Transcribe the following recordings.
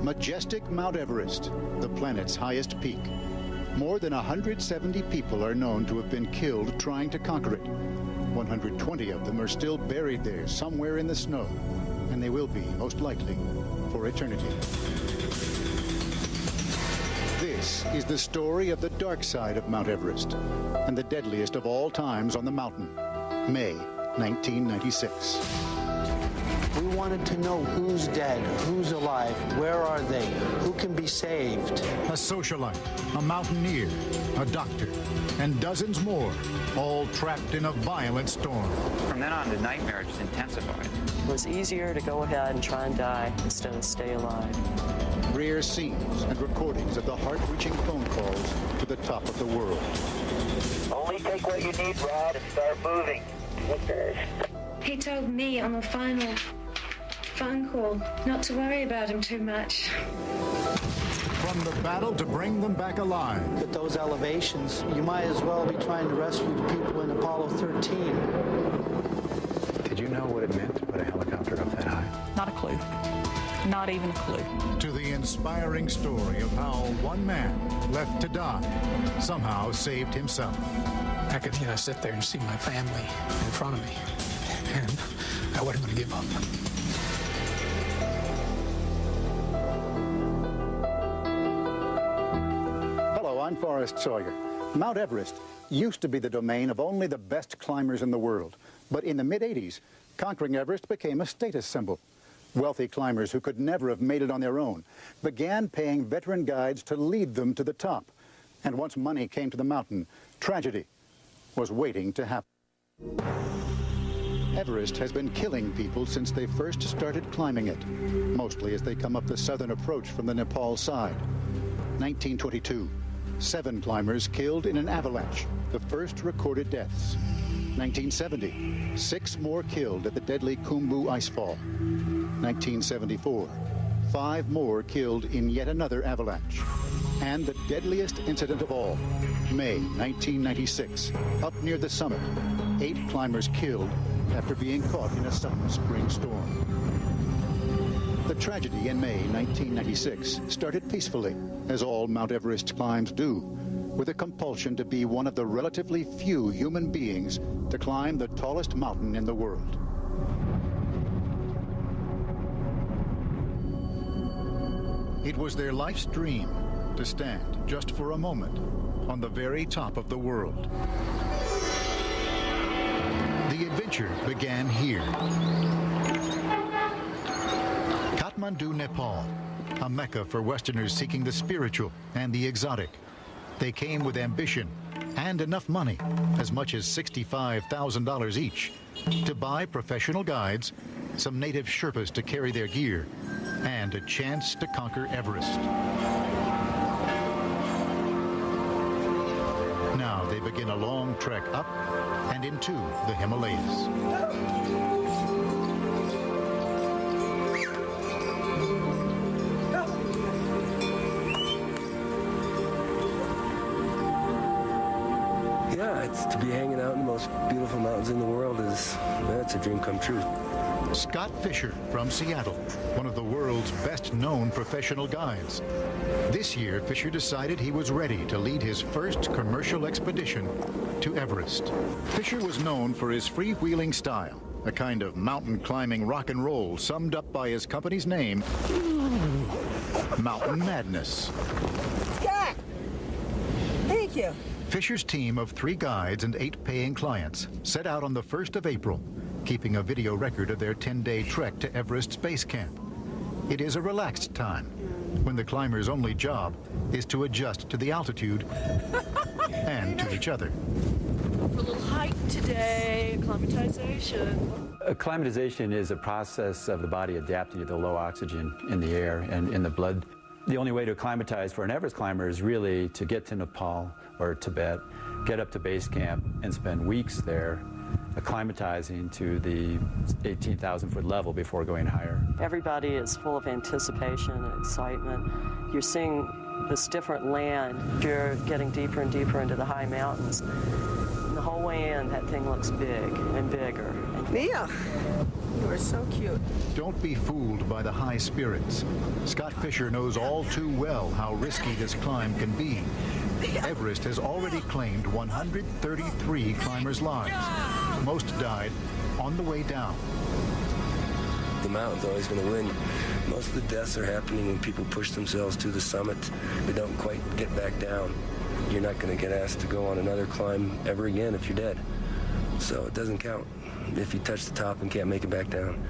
Majestic Mount Everest, the planet's highest peak. More than 170 people are known to have been killed trying to conquer it. 120 of them are still buried there somewhere in the snow, and they will be, most likely, for eternity. This is the story of the dark side of Mount Everest, and the deadliest of all times on the mountain, May 1996. We wanted to know who's dead, who's alive, where are they, who can be saved. A socialite, a mountaineer, a doctor, and dozens more, all trapped in a violent storm. From then on, the nightmare just intensified. It was easier to go ahead and try and die instead of stay alive. Rare scenes and recordings of the heart-reaching phone calls to the top of the world. Only take what you need, Rod, and start moving. He told me on the final phone call not to worry about him too much. From the battle to bring them back alive. At those elevations, you might as well be trying to rescue the people in Apollo 13. Did you know what it meant to put a helicopter up that high? Not a clue. Not even a clue. To the inspiring story of how one man left to die somehow saved himself. I could, sit there and see my family in front of me, and I wasn't going to give up. Hello, I'm Forrest Sawyer. Mount Everest used to be the domain of only the best climbers in the world, but in the mid-'80s, conquering Everest became a status symbol. Wealthy climbers who could never have made it on their own began paying veteran guides to lead them to the top. And once money came to the mountain, tragedy was waiting to happen. Everest has been killing people since they first started climbing it, mostly as they come up the southern approach from the Nepal side. 1922, 7 climbers killed in an avalanche, the first recorded deaths. 1970, 6 more killed at the deadly Khumbu icefall. 1974, 5 more killed in yet another avalanche. And the deadliest incident of all, May 1996, up near the summit, 8 climbers killed after being caught in a sudden spring storm. The tragedy in May 1996 started peacefully, as all Mount Everest climbs do, with a compulsion to be one of the relatively few human beings to climb the tallest mountain in the world. It was their life's dream to stand just for a moment on the very top of the world. The adventure began here. Kathmandu, Nepal, a mecca for Westerners seeking the spiritual and the exotic. They came with ambition and enough money, as much as $65,000 each, to buy professional guides, some native Sherpas to carry their gear, and a chance to conquer Everest. Now they begin a long trek up and into the Himalayas. Yeah, it's to be hanging out in the most beautiful mountains in the world that's a dream come true. Scott Fisher from Seattle, one of the world's best-known professional guides. This year, Fisher decided he was ready to lead his first commercial expedition to Everest. Fisher was known for his freewheeling style, a kind of mountain climbing rock and roll summed up by his company's name, Mountain Madness. Scott! Thank you. Fisher's team of 3 guides and 8 paying clients set out on the 1st of April, keeping a video record of their 10-day trek to Everest's base camp. It is a relaxed time, when the climber's only job is to adjust to the altitude and to each other. For a little hike today, acclimatization. Acclimatization is a process of the body adapting to the low oxygen in the air and in the blood. The only way to acclimatize for an Everest climber is really to get to Nepal or Tibet, get up to base camp, and spend weeks there acclimatizing to the 18,000-foot level before going higher. Everybody is full of anticipation and excitement. You're seeing this different land. You're getting deeper and deeper into the high mountains. And the whole way in, that thing looks big and bigger. Mia, You are so cute. Don't be fooled by the high spirits. Scott Fisher knows all too well how risky this climb can be. Everest has already claimed 133 climbers' lives. Most died on the way down. The mountain's always going to win. Most of the deaths are happening when people push themselves to the summit. They don't quite get back down. You're not going to get asked to go on another climb ever again if you're dead. So it doesn't count if you touch the top and can't make it back down.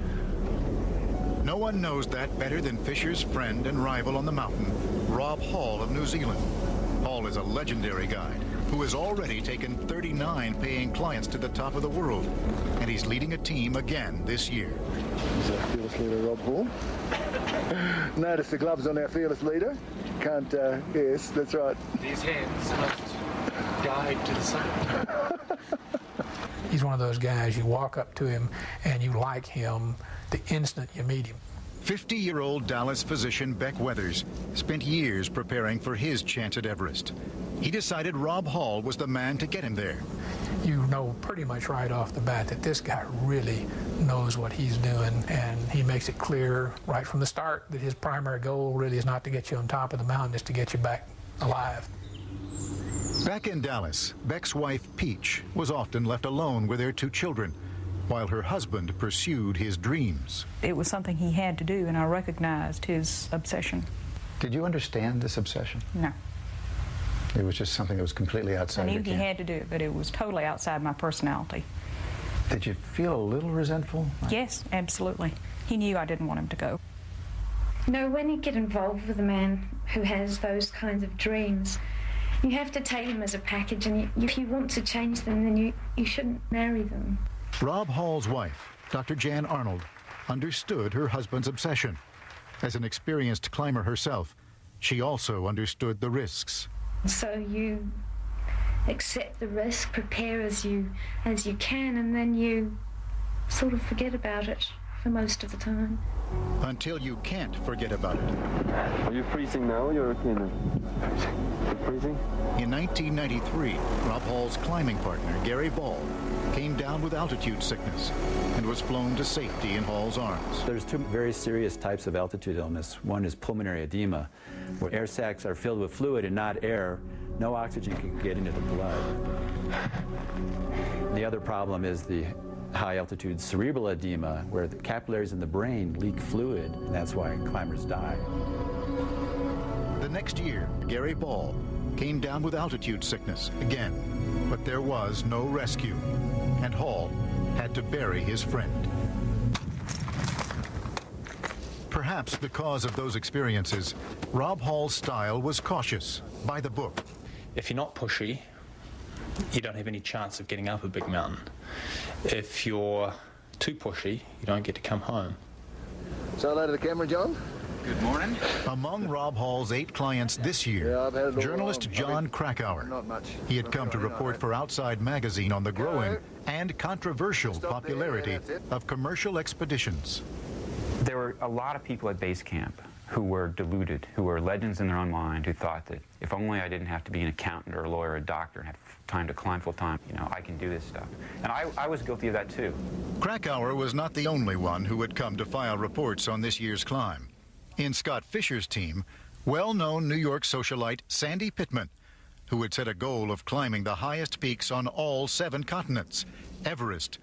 No one knows that better than Fisher's friend and rival on the mountain, Rob Hall of New Zealand. Hall is a legendary guide who has already taken 39 paying clients to the top of the world, and he's leading a team again this year. He's our fearless leader, Rob Hall. Notice the gloves on our fearless leader. Can't, yes, that's right. These hands must guide to the summit. He's one of those guys, you walk up to him and you like him the instant you meet him. 50-year-old Dallas physician Beck Weathers spent years preparing for his chance at Everest. He decided Rob Hall was the man to get him there. You know pretty much right off the bat that this guy really knows what he's doing, and he makes it clear right from the start that his primary goal really is not to get you on top of the mountain, it's to get you back alive. Back in Dallas, Beck's wife, Peach, was often left alone with their 2 children, while her husband pursued his dreams. It was something he had to do, and I recognized his obsession. Did you understand this obsession? No. It was just something that was completely outside I knew your he camp. had to do it, but it was totally outside my personality. Did you feel a little resentful? Yes, absolutely. He knew I didn't want him to go. You know, when you get involved with a man who has those kinds of dreams, you have to take them as a package, and if you want to change them, then you shouldn't marry them. Rob Hall's wife, Dr. Jan Arnold, understood her husband's obsession. As an experienced climber herself, she also understood the risks. So you accept the risk, prepare as you can, and then you sort of forget about it for most of the time. Until you can't forget about it. Are you freezing now? You're okay now. You're freezing? In 1993, Rob Hall's climbing partner, Gary Ball, came down with altitude sickness and was flown to safety in Hall's arms. There's 2 very serious types of altitude illness. One is pulmonary edema, where air sacs are filled with fluid and not air. No oxygen can get into the blood. The other problem is the high-altitude cerebral edema, where the capillaries in the brain leak fluid, and that's why climbers die. The next year, Gary Ball came down with altitude sickness again, but there was no rescue, and Hall had to bury his friend. Perhaps because of those experiences, Rob Hall's style was cautious, by the book. If you're not pushy, you don't have any chance of getting up a big mountain. If you're too pushy, you don't get to come home. Say hello to the camera, John. Good morning. Among Rob Hall's 8 clients this year, journalist John Krakauer. Not much. He had come to report for Outside Magazine on the growing and controversial popularity of commercial expeditions. There were a lot of people at base camp who were deluded, who were legends in their own mind, who thought that if only I didn't have to be an accountant or a lawyer or a doctor and have time to climb full time, you know, I can do this stuff. And I was guilty of that too. Krakauer was not the only one who had come to file reports on this year's climb. In Scott Fisher's team, well-known New York socialite Sandy Pittman, who had set a goal of climbing the highest peaks on all 7 continents, Everest,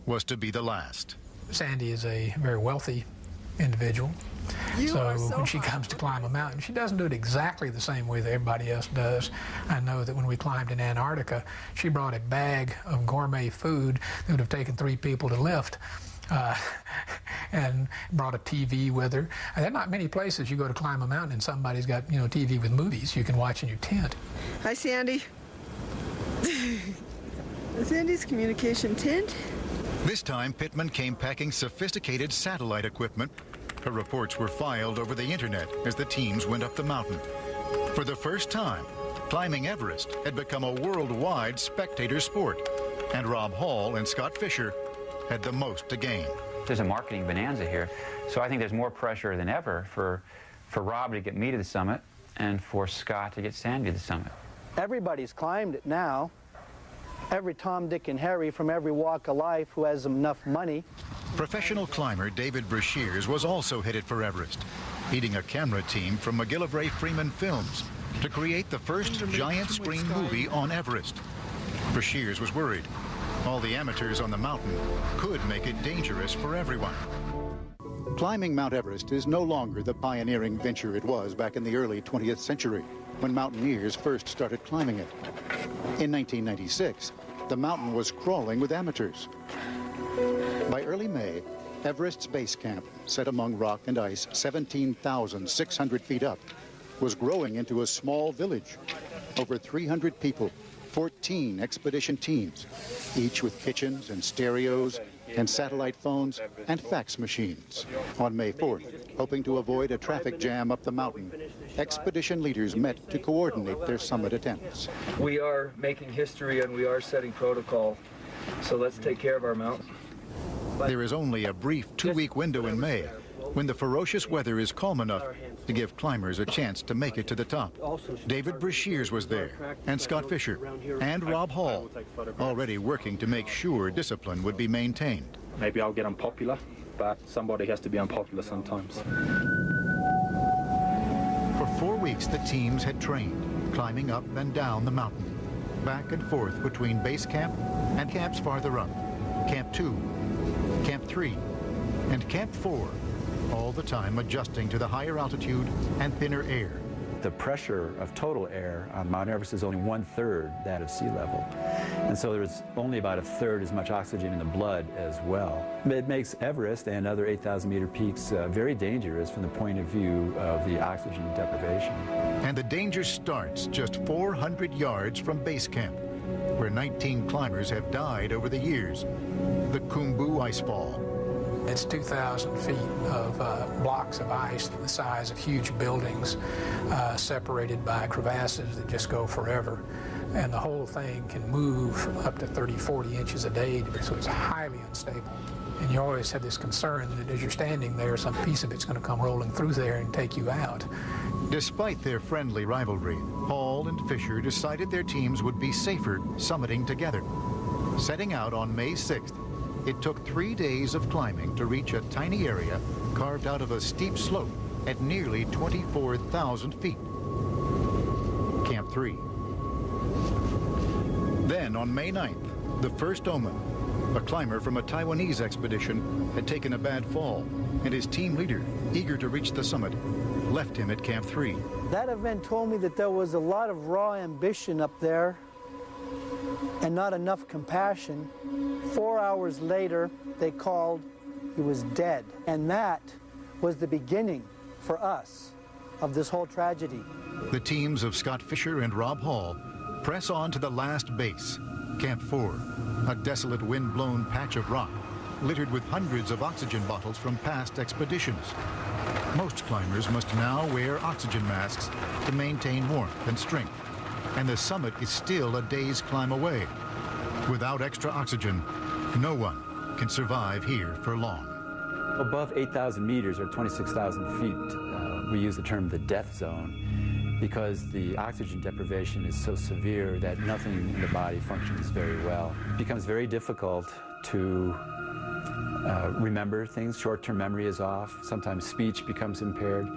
was to be the last. Sandy is a very wealthy individual. So when she comes to climb a mountain, she doesn't do it exactly the same way that everybody else does. I know that when we climbed in Antarctica, she brought a bag of gourmet food that would have taken 3 people to lift. And brought a TV with her. And there are not many places you go to climb a mountain and somebody's got, you know, TV with movies you can watch in your tent. Hi, Sandy. Sandy's communication tent. This time, Pittman came packing sophisticated satellite equipment. Her reports were filed over the internet as the teams went up the mountain. For the first time, climbing Everest had become a worldwide spectator sport, and Rob Hall and Scott Fisher had the most to gain. There's a marketing bonanza here, so I think there's more pressure than ever for Rob to get me to the summit and for Scott to get Sandy to the summit. Everybody's climbed it now, every Tom, Dick, and Harry from every walk of life who has enough money. Professional climber David Brashears was also headed for Everest, leading a camera team from McGillivray Freeman Films to create the first giant screen movie on Everest. Brashears was worried. All the amateurs on the mountain could make it dangerous for everyone. Climbing Mount Everest is no longer the pioneering venture it was back in the early 20th century, when mountaineers first started climbing it. In 1996, the mountain was crawling with amateurs. By early May, Everest's base camp, set among rock and ice 17,600 feet up, was growing into a small village. Over 300 people, 14 expedition teams, each with kitchens and stereos and satellite phones and fax machines. On May 4th, hoping to avoid a traffic jam up the mountain, expedition leaders met to coordinate their summit attempts. We are making history and we are setting protocol, so let's take care of our mountain. There is only a brief 2-week window in May when the ferocious weather is calm enough to give climbers a chance to make it to the top. David Brashears was there, and Scott Fisher, and Rob Hall, already working to make sure discipline would be maintained. Maybe I'll get unpopular, but somebody has to be unpopular sometimes. For 4 weeks, the teams had trained, climbing up and down the mountain, back and forth between base camp and camps farther up, Camp 2, Camp 3, and Camp 4, all the time adjusting to the higher altitude and thinner air. The pressure of total air on Mount Everest is only 1/3 that of sea level. And so there's only about 1/3 as much oxygen in the blood as well. It makes Everest and other 8,000-meter peaks very dangerous from the point of view of the oxygen deprivation. And the danger starts just 400 yards from base camp, where 19 climbers have died over the years. The Khumbu Icefall. It's 2,000 feet of blocks of ice the size of huge buildings, separated by crevasses that just go forever. And the whole thing can move up to 30, 40 inches a day, so it's highly unstable. And you always have this concern that as you're standing there, some piece of it's going to come rolling through there and take you out. Despite their friendly rivalry, Hall and Fisher decided their teams would be safer summiting together. Setting out on May 6th, it took 3 days of climbing to reach a tiny area carved out of a steep slope at nearly 24,000 feet. Camp 3. Then on May 9th, the first omen, a climber from a Taiwanese expedition had taken a bad fall, and his team leader, eager to reach the summit, left him at Camp 3. That event told me that there was a lot of raw ambition up there and not enough compassion. 4 hours later, they called, he was dead. And that was the beginning for us of this whole tragedy. The teams of Scott Fisher and Rob Hall press on to the last base, Camp 4, a desolate wind-blown patch of rock littered with hundreds of oxygen bottles from past expeditions. Most climbers must now wear oxygen masks to maintain warmth and strength, and the summit is still a day's climb away. Without extra oxygen, no one can survive here for long. Above 8,000 meters or 26,000 feet, we use the term the death zone because the oxygen deprivation is so severe that nothing in the body functions very well. It becomes very difficult to remember things. Short-term memory is off. Sometimes speech becomes impaired.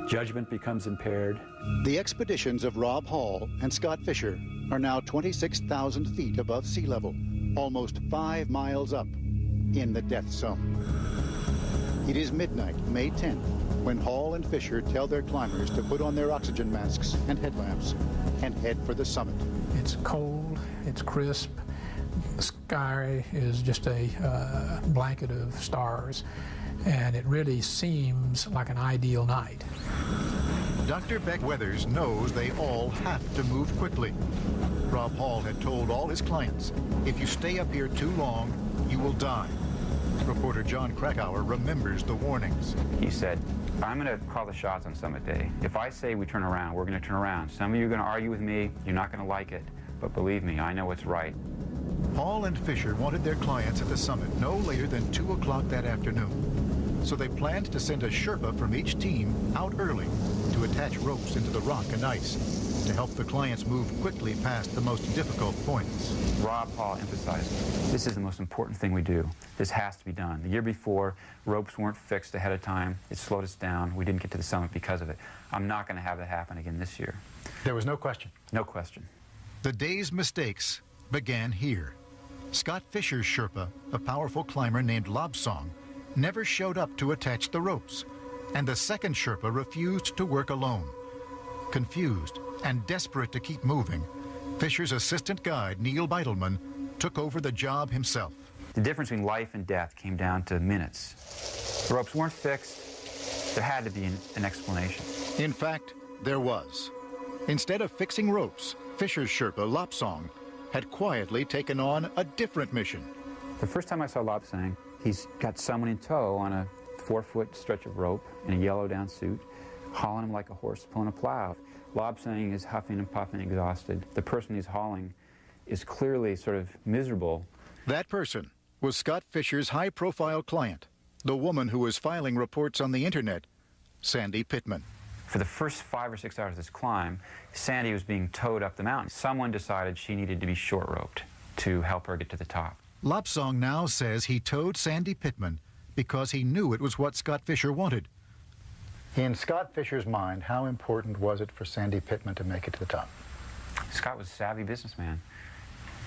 Judgment becomes impaired. The expeditions of Rob Hall and Scott Fisher are now 26,000 feet above sea level, almost 5 miles up in the death zone. It is midnight, May 10th, when Hall and Fisher tell their climbers to put on their oxygen masks and headlamps and head for the summit. It's cold, it's crisp, the sky is just a blanket of stars, and it really seems like an ideal night. Dr. Beck Weathers knows they all have to move quickly. Rob Hall had told all his clients, if you stay up here too long, you will die. Reporter John Krakauer remembers the warnings. He said, I'm going to call the shots on Summit Day. If I say we turn around, we're going to turn around. Some of you are going to argue with me. You're not going to like it. But believe me, I know what's right. Hall and Fisher wanted their clients at the summit no later than 2 o'clock that afternoon. So they planned to send a Sherpa from each team out early to to attach ropes into the rock and ice to help the clients move quickly past the most difficult points. Rob Hall emphasized, this is the most important thing we do. This has to be done. The year before, ropes weren't fixed ahead of time. It slowed us down. We didn't get to the summit because of it. I'm not going to have that happen again this year. There was no question. No question. The day's mistakes began here. Scott Fisher's Sherpa, a powerful climber named Lobsang, never showed up to attach the ropes, and the second Sherpa refused to work alone. Confused and desperate to keep moving, Fisher's assistant guide, Neil Beitelman, took over the job himself. The difference between life and death came down to minutes. The ropes weren't fixed. There had to be an explanation. In fact, there was. Instead of fixing ropes, Fisher's Sherpa, Lobsang, had quietly taken on a different mission. The first time I saw Lobsang, he's got someone in tow on a 4-foot stretch of rope in a yellow down suit, hauling him like a horse pulling a plow. Lobsang is huffing and puffing, exhausted. The person he's hauling is clearly sort of miserable. That person was Scott Fisher's high-profile client, the woman who was filing reports on the internet, Sandy Pittman. For the first 5 or 6 hours of this climb, Sandy was being towed up the mountain. Someone decided she needed to be short-roped to help her get to the top. Lobsang now says he towed Sandy Pittman because he knew it was what Scott Fisher wanted. In Scott Fisher's mind, how important was it for Sandy Pittman to make it to the top? Scott was a savvy businessman.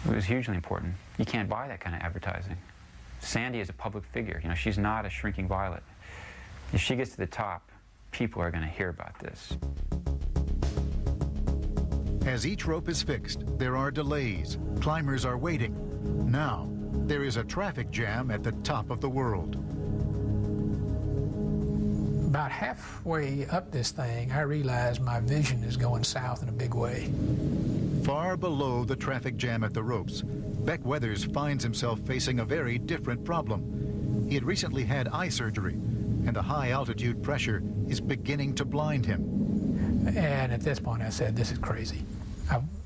It was hugely important. You can't buy that kind of advertising. Sandy is a public figure. You know, she's not a shrinking violet. If she gets to the top, people are going to hear about this. As each rope is fixed, there are delays. Climbers are waiting. Now, there is a traffic jam at the top of the world. About halfway up this thing, I realized my vision is going south in a big way. Far below the traffic jam at the ropes, Beck Weathers finds himself facing a very different problem. He had recently had eye surgery, and the high-altitude pressure is beginning to blind him. And at this point, I said, this is crazy.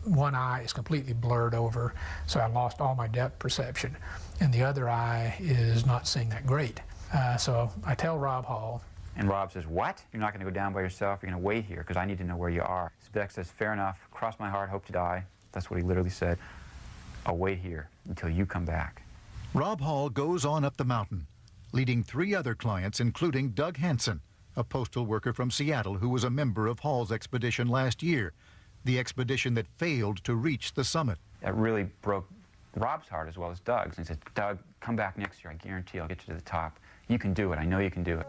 One eye is completely blurred over, so I lost all my depth perception, and the other eye is not seeing that great. So I tell Rob Hall. And Rob says, what? You're not going to go down by yourself. You're going to wait here because I need to know where you are. So Beck says, fair enough. Cross my heart, hope to die. That's what he literally said. I'll wait here until you come back. Rob Hall goes on up the mountain, leading 3 other clients, including Doug Hansen, a postal worker from Seattle who was a member of Hall's expedition last year, the expedition that failed to reach the summit. That really broke Rob's heart as well as Doug's. And he said, Doug, come back next year. I guarantee I'll get you to the top. You can do it. I know you can do it.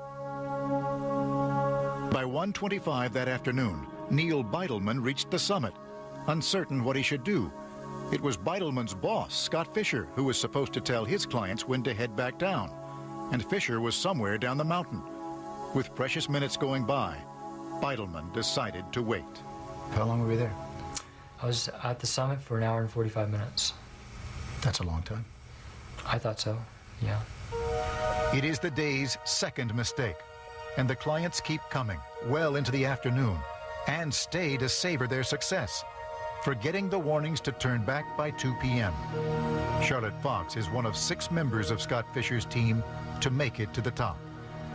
By 1:25 that afternoon, Neil Beitelman reached the summit, uncertain what he should do. It was Beitelman's boss, Scott Fisher, who was supposed to tell his clients when to head back down. And Fisher was somewhere down the mountain. With precious minutes going by, Beitelman decided to wait. How long were we there? I was at the summit for 1 hour and 45 minutes. That's a long time. I thought so, yeah. It is the day's second mistake, and the clients keep coming well into the afternoon and stay to savor their success, forgetting the warnings to turn back by 2 p.m. Charlotte Fox is one of 6 members of Scott Fisher's team to make it to the top.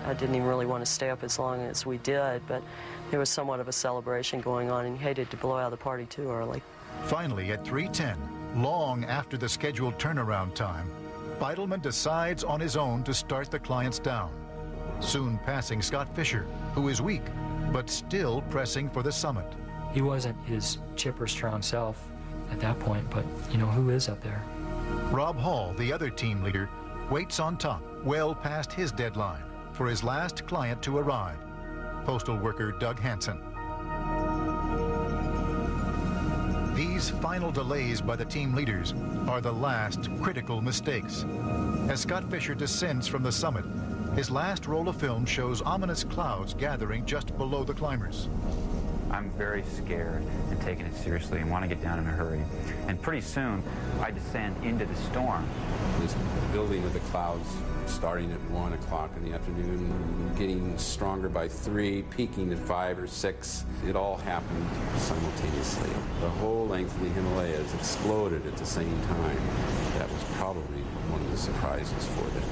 I didn't even really want to stay up as long as we did, but there was somewhat of a celebration going on, and you hated to blow out the party too early. Finally, at 3:10, long after the scheduled turnaround time, Beitelman decides on his own to start the clients down, soon passing Scott Fisher, who is weak, but still pressing for the summit. He wasn't his chipper, strong self at that point, but, you know, who is up there? Rob Hall, the other team leader, waits on top, well past his deadline, for his last client to arrive, postal worker Doug Hansen. These final delays by the team leaders are the last critical mistakes. As Scott Fisher descends from the summit, his last roll of film shows ominous clouds gathering just below the climbers. I'm very scared and taking it seriously and want to get down in a hurry. And pretty soon, I descend into the storm. This building of the clouds starting at 1 o'clock in the afternoon, getting stronger by 3, peaking at 5 or 6. It all happened simultaneously. The whole length of the Himalayas exploded at the same time. That was probably one of the surprises for them.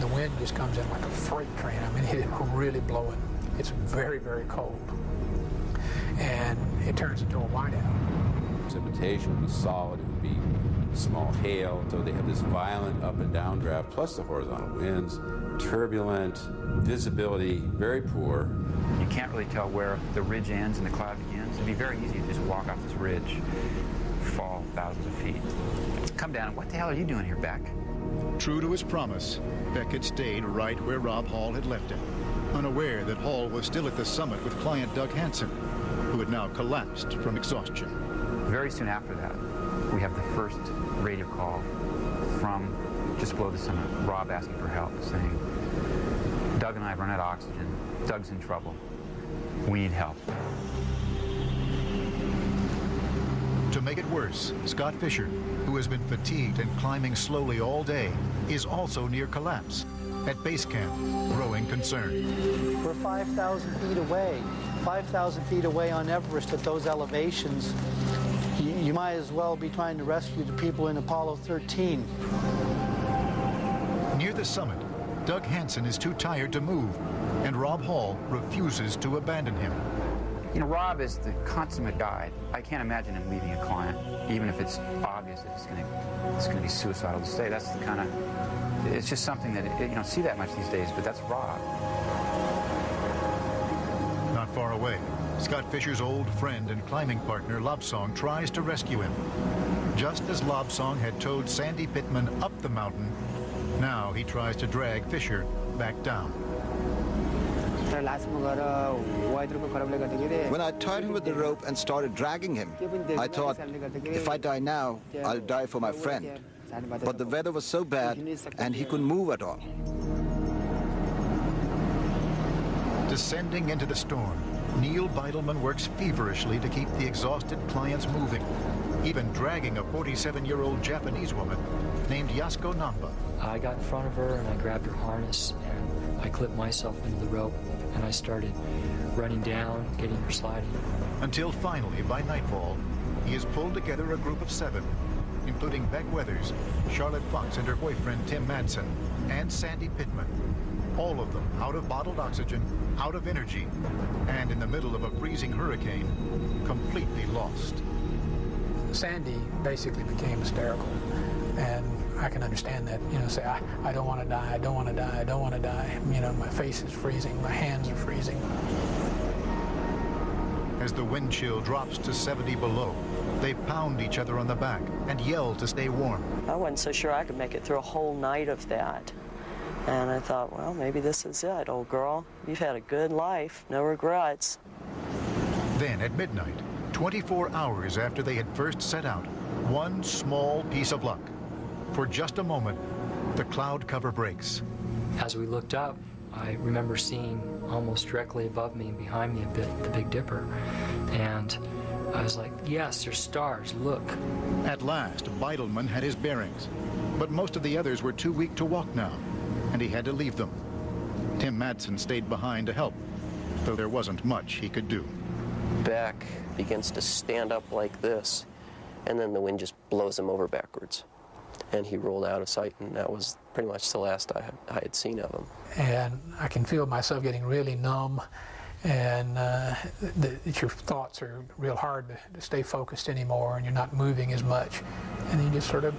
The wind just comes in like a freight train. I mean, it is really blowing. it's very, very cold. And it turns into a whiteout. Precipitation would be solid, it would be small hail, so they have this violent up and down draft, plus the horizontal winds, turbulent, visibility very poor. You can't really tell where the ridge ends and the cloud begins. It'd be very easy to just walk off this ridge, fall thousands of feet. Come down, what the hell are you doing here, Beck? True to his promise, Beck had stayed right where Rob Hall had left him, unaware that Hall was still at the summit with client Doug Hansen, who had now collapsed from exhaustion. Very soon after that, we have the first radio call from just below the summit, Rob asking for help, saying, Doug and I have run out of oxygen. Doug's in trouble. We need help. To make it worse, Scott Fisher, who has been fatigued and climbing slowly all day, is also near collapse. At base camp, growing concern. We're 5,000 feet away. 5,000 feet away on Everest at those elevations. You might as well be trying to rescue the people in Apollo 13. Near the summit, Doug Hansen is too tired to move, and Rob Hall refuses to abandon him. You know, Rob is the consummate guide. I can't imagine him leaving a client, even if it's obvious that it's going to be suicidal to stay. That's the kind of, it's just something that you don't see that much these days, but that's Rob. Not far away, Scott Fisher's old friend and climbing partner, Lobsong, tries to rescue him. Just as Lobsong had towed Sandy Pittman up the mountain, now he tries to drag Fisher back down. When I tied him with the rope and started dragging him, I thought, if I die now, I'll die for my friend. But the weather was so bad, and he couldn't move at all. Descending into the storm, Neil Beidelman works feverishly to keep the exhausted clients moving, even dragging a 47-year-old Japanese woman named Yasuko Namba. I got in front of her and I grabbed her harness and I clipped myself into the rope and I started running down, getting her sliding. Until finally, by nightfall, he has pulled together a group of 7, including Beck Weathers, Charlotte Fox and her boyfriend Tim Madsen, and Sandy Pittman. All of them out of bottled oxygen, out of energy, and in the middle of a freezing hurricane, completely lost. Sandy basically became hysterical, and I can understand that, you know, say, I don't want to die, I don't want to die, I don't want to die. You know, my face is freezing, my hands are freezing. As the wind chill drops to 70 below, they pound each other on the back and yell to stay warm. I wasn't so sure I could make it through a whole night of that. And I thought, well, maybe this is it, old girl. You've had a good life, no regrets. Then at midnight, 24 hours after they had first set out, one small piece of luck. For just a moment, the cloud cover breaks. As we looked up, I remember seeing almost directly above me and behind me a bit the Big Dipper. And I was like, yes, there's stars, look. At last, Beidelman had his bearings. But most of the others were too weak to walk now, and he had to leave them. Tim Madsen stayed behind to help, though there wasn't much he could do. Beck begins to stand up like this, and then the wind just blows him over backwards. And he rolled out of sight, and that was pretty much the last I had seen of him. And I can feel myself getting really numb, and that your thoughts are real hard to stay focused anymore, and you're not moving as much, and you just sort of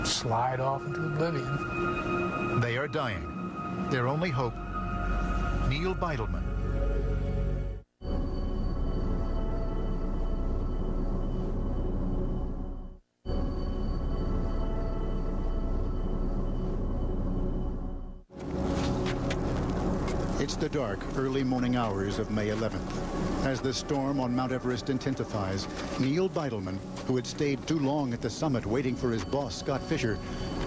slide off into oblivion. They are dying. Their only hope, Neil Beidelman. It's the dark, early morning hours of May 11th. As the storm on Mount Everest intensifies, Neil Beidelman, who had stayed too long at the summit waiting for his boss, Scott Fisher,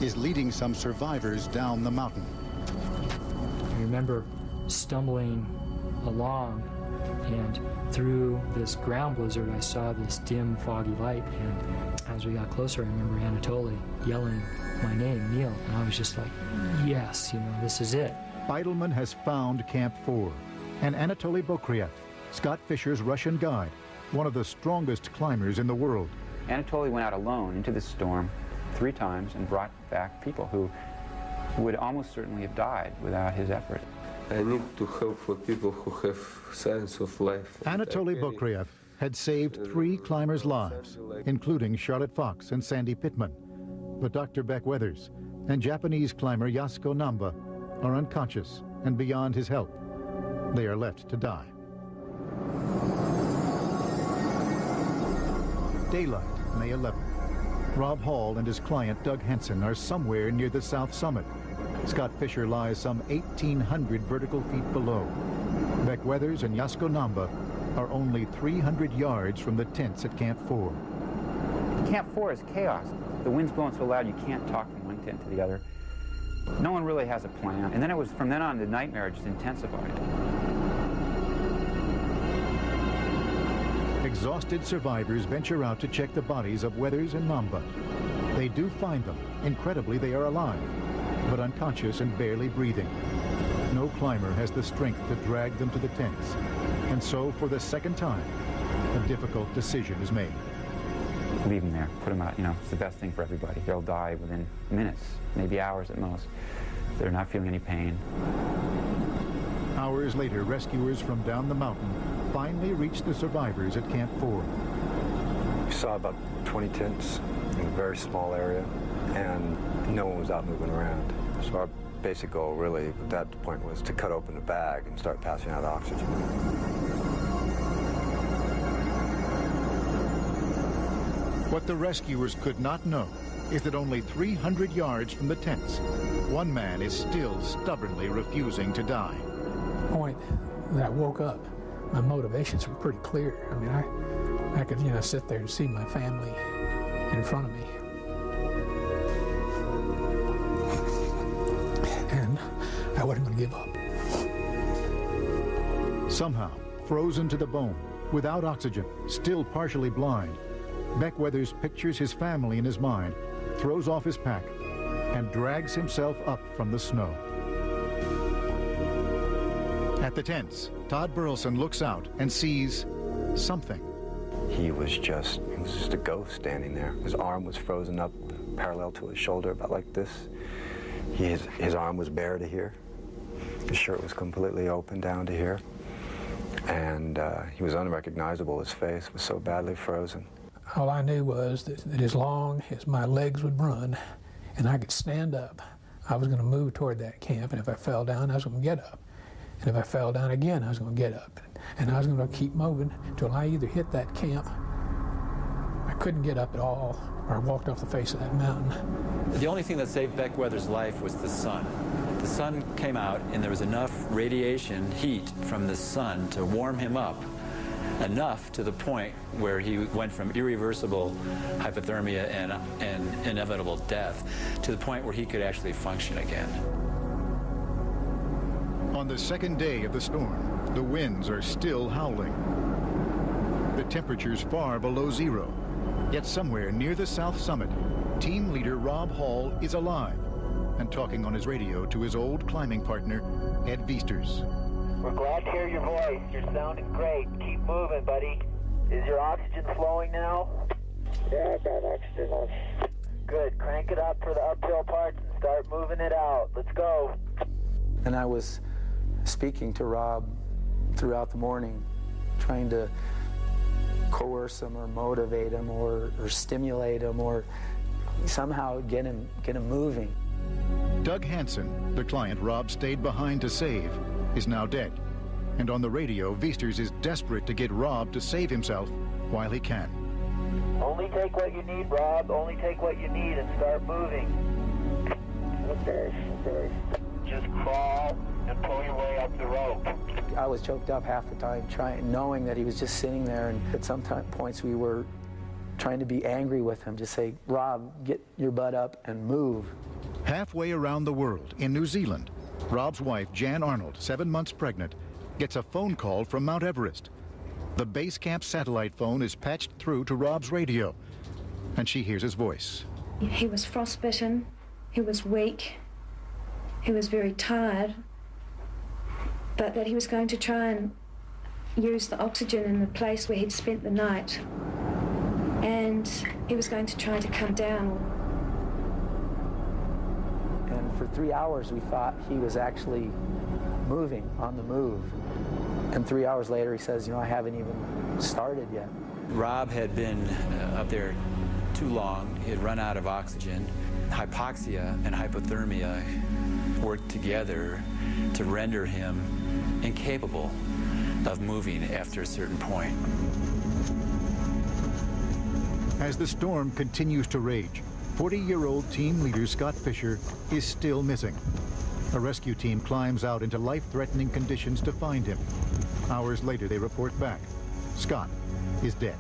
is leading some survivors down the mountain. I remember stumbling along, and through this ground blizzard, I saw this dim, foggy light, and as we got closer, I remember Anatoly yelling my name, Neil, and I was just like, yes, you know, this is it. Beidelman has found Camp 4, and Anatoly Bokriev, Scott Fisher's Russian guide, one of the strongest climbers in the world. Anatoly went out alone into the storm 3 times and brought back people who would almost certainly have died without his effort. I need to help for people who have sense of life. Anatoly Bokryev had saved 3 climbers' lives, including Charlotte Fox and Sandy Pittman. But Dr. Beck Weathers and Japanese climber Yasuko Namba are unconscious and beyond his help. They are left to die. Daylight, May 11th. Rob Hall and his client Doug Henson are somewhere near the south summit. Scott Fisher lies some 1,800 vertical feet below. Beck Weathers and Yasuko Namba are only 300 yards from the tents at Camp 4. Camp 4 is chaos. The wind's blowing so loud you can't talk from one tent to the other. No one really has a plan. And then it was, from then on, the nightmare just intensified. Exhausted survivors venture out to check the bodies of Weathers and Namba. They do find them. Incredibly, they are alive, but unconscious and barely breathing. No climber has the strength to drag them to the tents. And so, for the second time, a difficult decision is made. Leave them there, put them out, it's the best thing for everybody. They'll die within minutes, maybe hours at most. They're not feeling any pain. Hours later, rescuers from down the mountain finally reached the survivors at Camp 4. We saw about 20 tents in a very small area, and no one was out moving around. So our basic goal really at that point was to cut open the bag and start passing out oxygen. What the rescuers could not know is that only 300 yards from the tents, one man is still stubbornly refusing to die. The point that I woke up, my motivations were pretty clear. I mean, I could, sit there and see my family in front of me. And I wasn't going to give up. Somehow, frozen to the bone, without oxygen, still partially blind, Beck Weathers pictures his family in his mind, throws off his pack, and drags himself up from the snow. At the tents, Todd Burleson looks out and sees something. He was just a ghost standing there. His arm was frozen up parallel to his shoulder, about like this. His arm was bare to here. His shirt was completely open down to here. And he was unrecognizable. His face was so badly frozen. All I knew was that as long as my legs would run and I could stand up, I was going to move toward that camp. And if I fell down, I was going to get up. And if I fell down again, I was going to get up. And I was going to keep moving until I either hit that camp, I couldn't get up at all, or I walked off the face of that mountain. The only thing that saved Beck Weathers' life was the sun. The sun came out, and there was enough radiation, heat from the sun to warm him up, enough to the point where he went from irreversible hypothermia and inevitable death to the point where he could actually function again. On the second day of the storm, the winds are still howling. The temperature's far below zero. Yet somewhere near the south summit, team leader Rob Hall is alive and talking on his radio to his old climbing partner, Ed Viesters. We're glad to hear your voice. You're sounding great. Keep moving, buddy. Is your oxygen flowing now? Yeah, I got oxygen on. Good. Crank it up for the uphill parts and start moving it out. Let's go. And I was speaking to Rob throughout the morning, trying to coerce him or motivate him or stimulate him or somehow get him moving. Doug Hansen, the client Rob stayed behind to save, is now dead. And on the radio, Viesters is desperate to get Rob to save himself while he can. Only take what you need, Rob. Only take what you need and start moving. Okay. Just crawl and pull your way up the rope. I was choked up half the time, knowing that he was just sitting there, and at some points we were trying to be angry with him, just say, Rob, get your butt up and move. Halfway around the world, in New Zealand, Rob's wife, Jan Arnold, 7 months pregnant, gets a phone call from Mount Everest. The base camp satellite phone is patched through to Rob's radio, and she hears his voice. He was frostbitten, he was weak, he was very tired, but that he was going to try and use the oxygen in the place where he'd spent the night, and he was going to try to come down. And for 3 hours we thought he was actually moving, on the move. And 3 hours later, he says, you know, I haven't even started yet. Rob had been up there too long. He had run out of oxygen. Hypoxia and hypothermia worked together to render him incapable of moving after a certain point. As the storm continues to rage, 40-year-old team leader Scott Fisher is still missing. A rescue team climbs out into life-threatening conditions to find him. Hours later, they report back. Scott is dead.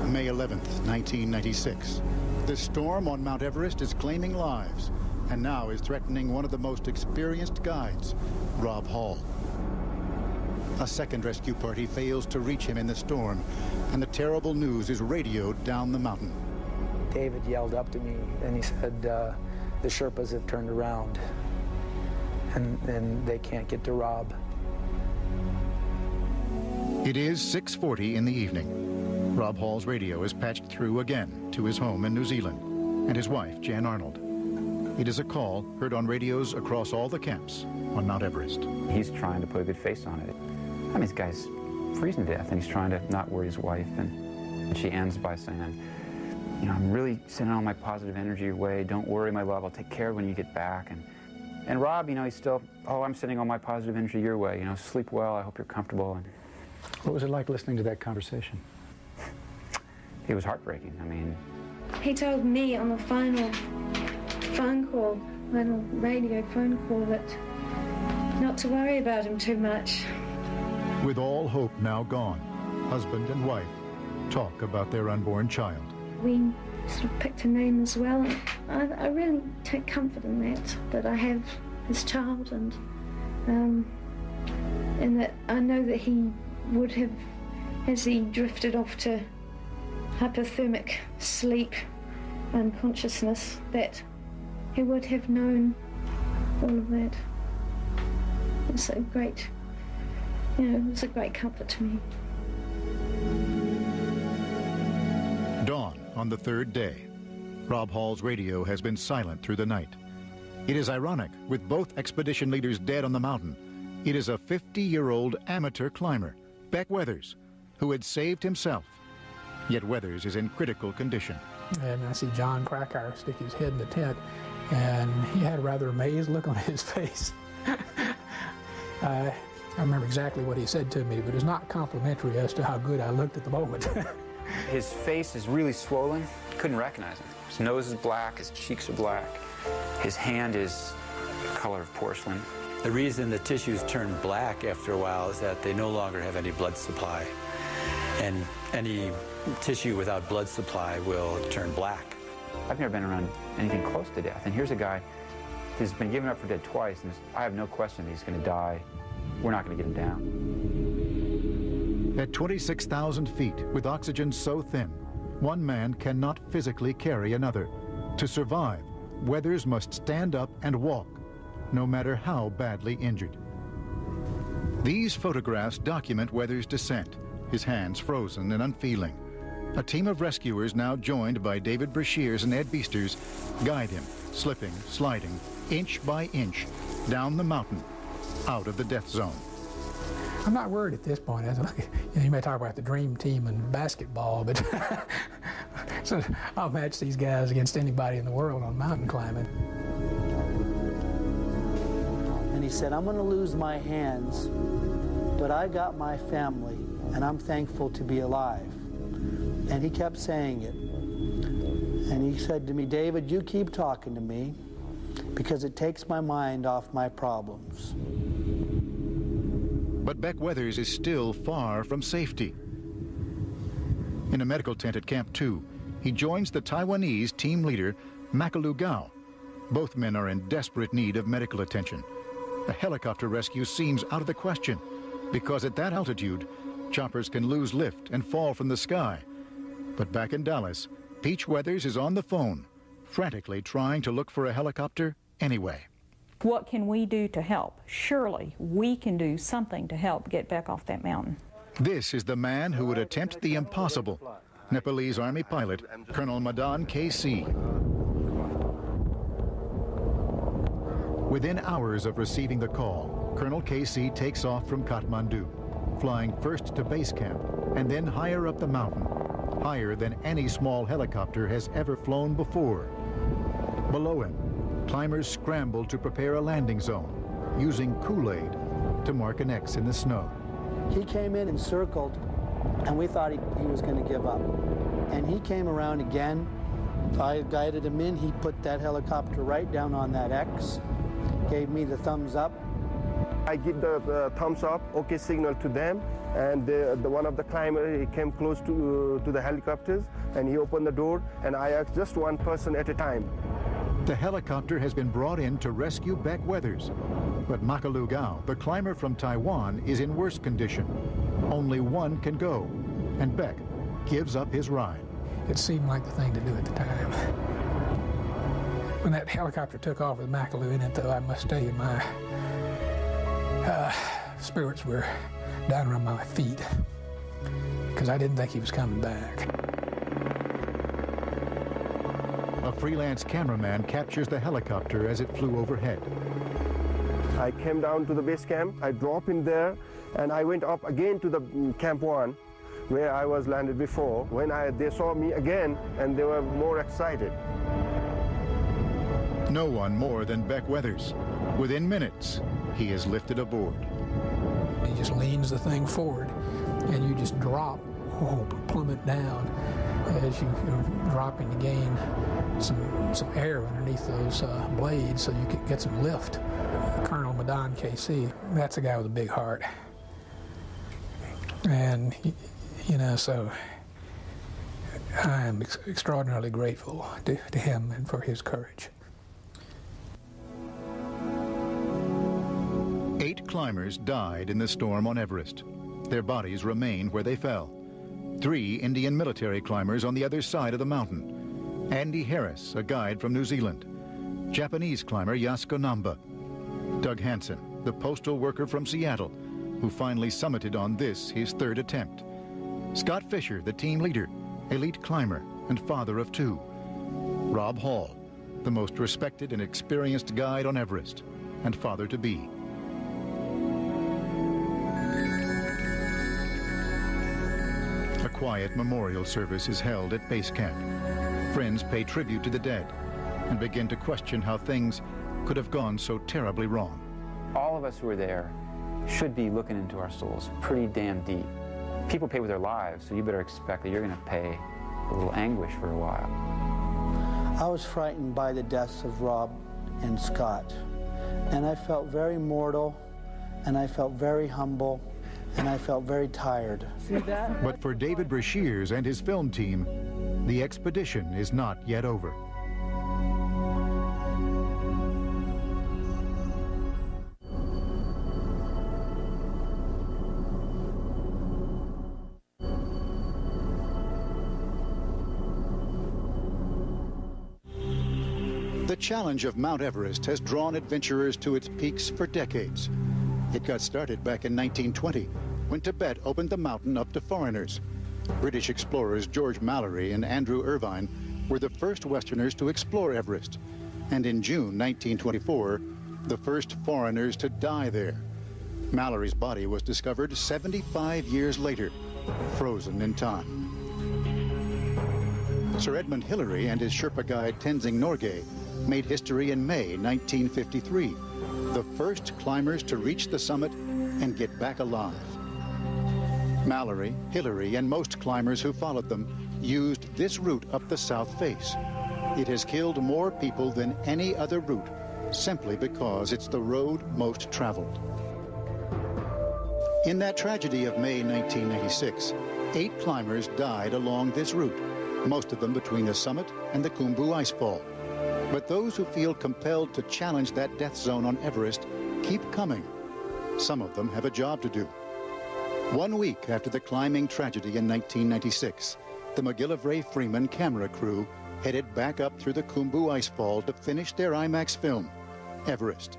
May 11th, 1996. The storm on Mount Everest is claiming lives and now is threatening one of the most experienced guides, Rob Hall. A second rescue party fails to reach him in the storm, and the terrible news is radioed down the mountain. David yelled up to me, and he said, the Sherpas have turned around, and they can't get to Rob. It is 6:40 in the evening. Rob Hall's radio is patched through again to his home in New Zealand, and his wife, Jan Arnold. It is a call heard on radios across all the camps on Mount Everest. He's trying to put a good face on it. I mean, this guy's freezing to death, and he's trying to not worry his wife. And she ends by saying, you know, I'm really sending all my positive energy your way. Don't worry, my love. I'll take care of when you get back. And Rob, you know, he's still, oh, I'm sending all my positive energy your way. You know, sleep well. I hope you're comfortable. And what was it like listening to that conversation? It was heartbreaking. I mean, he told me on the final radio phone call that not to worry about him too much. With all hope now gone, husband and wife talk about their unborn child. We sort of picked a name as well. I really take comfort in that I have his child, and that I know that he would have, as he drifted off to hypothermic sleep, unconsciousness, that he would have known all of that. It's a great, you know, it's a great comfort to me. Dawn on the third day. Rob Hall's radio has been silent through the night. It is ironic, with both expedition leaders dead on the mountain. It is a 50-year-old amateur climber, Beck Weathers, who had saved himself. Yet Weathers is in critical condition. And I see John Krakauer stick his head in the tent, and he had a rather amazed look on his face. I remember exactly what he said to me, but it was not complimentary as to how good I looked at the moment. his face is really swollen. Couldn't recognize him. His nose is black, his cheeks are black. His hand is the color of porcelain. The reason the tissues turn black after a while is that they no longer have any blood supply. And any tissue without blood supply will turn black. I've never been around anything close to death. And here's a guy who's been given up for dead twice, and I have no question that he's going to die. We're not going to get him down. At 26,000 feet, with oxygen so thin, one man cannot physically carry another. To survive, Weathers must stand up and walk, no matter how badly injured. These photographs document Weathers' descent, his hands frozen and unfeeling. A team of rescuers, now joined by David Brashears and Ed Beasters, guide him, slipping, sliding, inch by inch, down the mountain, out of the death zone. I'm not worried at this point. You may talk about the dream team in basketball, but so I'll match these guys against anybody in the world on mountain climbing. And he said, I'm going to lose my hands, but I got my family, and I'm thankful to be alive. And he kept saying it. And he said to me, David, you keep talking to me because it takes my mind off my problems. But Beck Weathers is still far from safety. In a medical tent at Camp 2, he joins the Taiwanese team leader, Makalu Gao. Both men are in desperate need of medical attention. A helicopter rescue seems out of the question because at that altitude, choppers can lose lift and fall from the sky. But back in Dallas, Peach Weathers is on the phone, frantically trying to look for a helicopter anyway. What can we do to help? Surely we can do something to help get back off that mountain. This is the man who would attempt the impossible. Nepalese Army pilot, Colonel Madan KC. Within hours of receiving the call, Colonel KC takes off from Kathmandu, flying first to base camp and then higher up the mountain, higher than any small helicopter has ever flown before. Below him, climbers scramble to prepare a landing zone, using Kool-Aid to mark an X in the snow. He came in and circled, and we thought he was going to give up. And he came around again. I guided him in. He put that helicopter right down on that X, gave me the thumbs up. I give the thumbs up, okay signal to them, and one of the climbers, he came close to the helicopters, and he opened the door, and I asked just one person at a time. The helicopter has been brought in to rescue Beck Weathers, but Makalu Gao, the climber from Taiwan, is in worse condition. Only one can go, and Beck gives up his ride. It seemed like the thing to do at the time. When that helicopter took off with Makalu in it, though, I must tell you, my spirits were down around my feet, because I didn't think he was coming back. A freelance cameraman captures the helicopter as it flew overhead. I came down to the base camp, I dropped in there, and I went up again to the Camp 1, where I was landed before. When they saw me again, and they were more excited. No one more than Beck Weathers. Within minutes, he is lifted aboard. He just leans the thing forward, and you just drop, plummet down as you're dropping to gain some air underneath those blades so you can get some lift. Colonel Madan KC, that's a guy with a big heart. And, you know, so I am extraordinarily grateful to him and for his courage. 8 climbers died in the storm on Everest. Their bodies remain where they fell. 3 Indian military climbers on the other side of the mountain. Andy Harris, a guide from New Zealand. Japanese climber Yasuko Namba. Doug Hansen, the postal worker from Seattle, who finally summited on this, his 3rd attempt. Scott Fisher, the team leader, elite climber and father of 2. Rob Hall, the most respected and experienced guide on Everest, and father-to-be. A quiet memorial service is held at base camp. Friends pay tribute to the dead and begin to question how things could have gone so terribly wrong. All of us who are there should be looking into our souls pretty damn deep. People pay with their lives, so you better expect that you're going to pay a little anguish for a while. I was frightened by the deaths of Rob and Scott, and I felt very mortal, and I felt very humble, and I felt very tired. See that? But for David Brashears and his film team, the expedition is not yet over. The challenge of Mount Everest has drawn adventurers to its peaks for decades. It got started back in 1920, when Tibet opened the mountain up to foreigners. British explorers George Mallory and Andrew Irvine were the first Westerners to explore Everest, and in June 1924, the first foreigners to die there. Mallory's body was discovered 75 years later, frozen in time. Sir Edmund Hillary and his Sherpa guide Tenzing Norgay made history in May 1953, the first climbers to reach the summit and get back alive. Mallory, Hillary, and most climbers who followed them used this route up the south face. It has killed more people than any other route, simply because it's the road most traveled. In that tragedy of May 1996, 8 climbers died along this route, most of them between the summit and the Khumbu icefall. But those who feel compelled to challenge that death zone on Everest keep coming. Some of them have a job to do. 1 week after the climbing tragedy in 1996, the McGillivray Freeman camera crew headed back up through the Khumbu icefall to finish their IMAX film, Everest,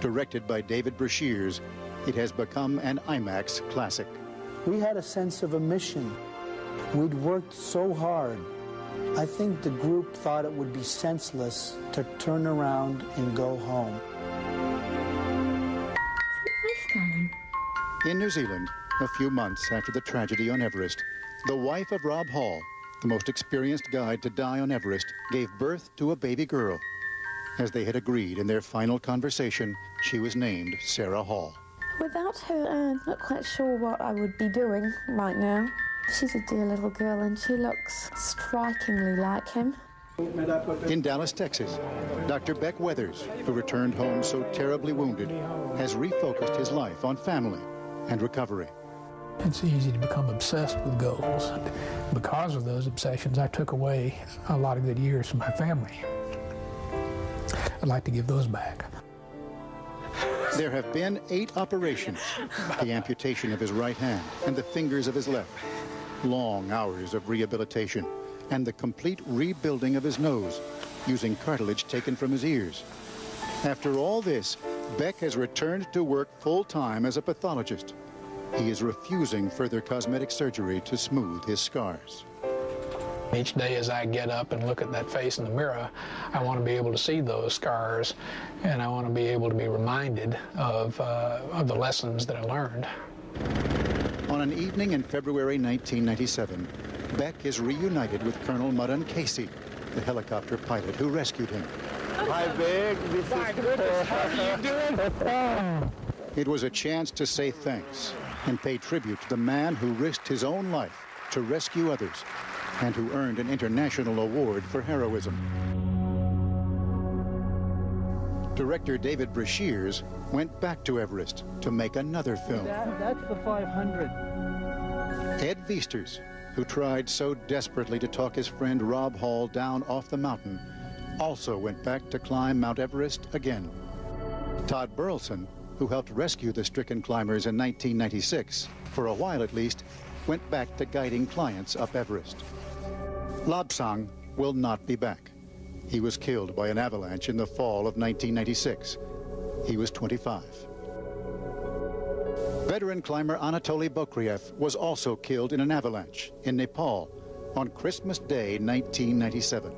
Directed by David Brashears, it has become an IMAX classic. We had a sense of a mission. We'd worked so hard. I think the group thought it would be senseless to turn around and go home. In New Zealand, a few months after the tragedy on Everest, the wife of Rob Hall, the most experienced guide to die on Everest, gave birth to a baby girl. As they had agreed in their final conversation, she was named Sarah Hall. Without her, I'm not quite sure what I would be doing right now. She's a dear little girl and she looks strikingly like him. In Dallas, Texas, Dr. Beck Weathers, who returned home so terribly wounded, has refocused his life on family and recovery. It's easy to become obsessed with goals. Because of those obsessions, I took away a lot of good years from my family. I'd like to give those back. There have been 8 operations, the amputation of his right hand and the fingers of his left, long hours of rehabilitation, and the complete rebuilding of his nose, using cartilage taken from his ears. After all this, Beck has returned to work full-time as a pathologist. He is refusing further cosmetic surgery to smooth his scars. Each day as I get up and look at that face in the mirror, I want to be able to see those scars, and I want to be able to be reminded of the lessons that I learned. On an evening in February 1997, Beck is reunited with Colonel Mudden Casey, the helicopter pilot who rescued him. Hi, Beck. My goodness, how are you doing? It was a chance to say thanks and pay tribute to the man who risked his own life to rescue others and who earned an international award for heroism. Director David Brashears went back to Everest to make another film. That's the 500. Ed Viesters, who tried so desperately to talk his friend Rob Hall down off the mountain, also went back to climb Mount Everest again. Todd Burleson, who helped rescue the stricken climbers in 1996, for a while at least, went back to guiding clients up Everest. Lobsang will not be back. He was killed by an avalanche in the fall of 1996. He was 25. Veteran climber Anatoly Bokriev was also killed in an avalanche in Nepal on Christmas Day 1997.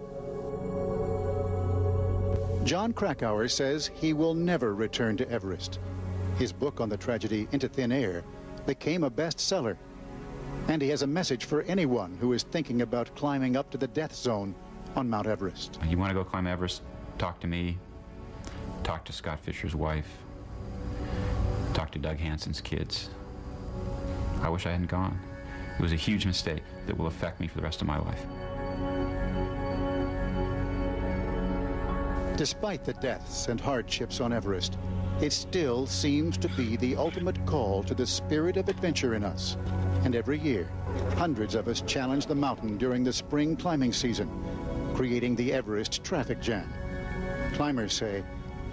John Krakauer says he will never return to Everest. His book on the tragedy, Into Thin Air, became a bestseller. And he has a message for anyone who is thinking about climbing up to the death zone on Mount Everest. You want to go climb Everest? Talk to me. Talk to Scott Fisher's wife. Talk to Doug Hansen's kids. I wish I hadn't gone. It was a huge mistake that will affect me for the rest of my life. Despite the deaths and hardships on Everest, it still seems to be the ultimate call to the spirit of adventure in us. And every year, hundreds of us challenge the mountain during the spring climbing season, creating the Everest traffic jam. Climbers say,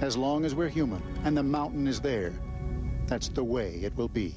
as long as we're human and the mountain is there, that's the way it will be.